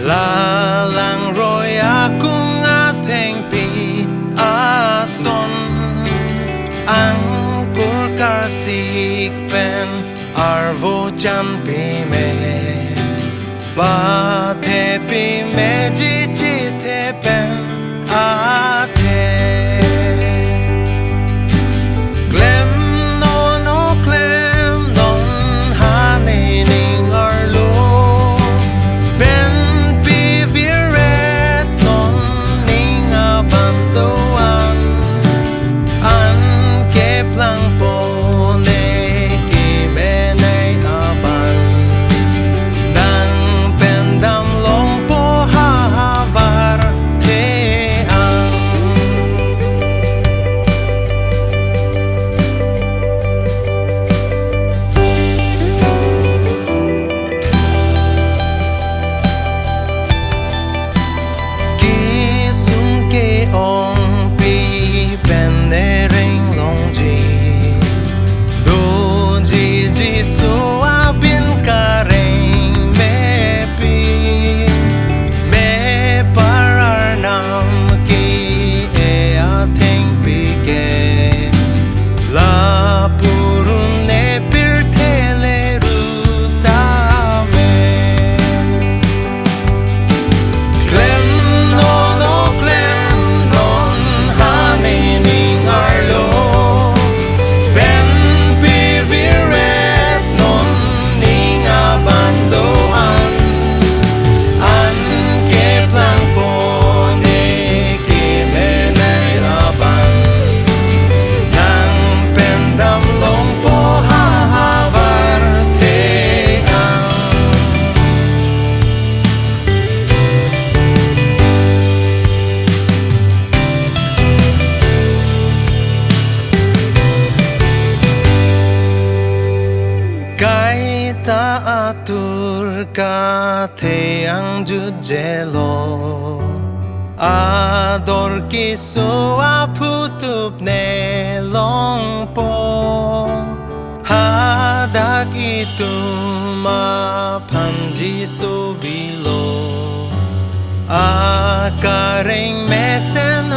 Lalang roy akong ating piason ang kurkarsik pen arvo chan pime bate pime jite pen ate glem no glem non hane ning arlo ben piviret non ning abandoan an keplang po Kaita atur ka theyang jujelo ador kiso aputup ne longpo hadak itu ma panji so bilo akareng mesen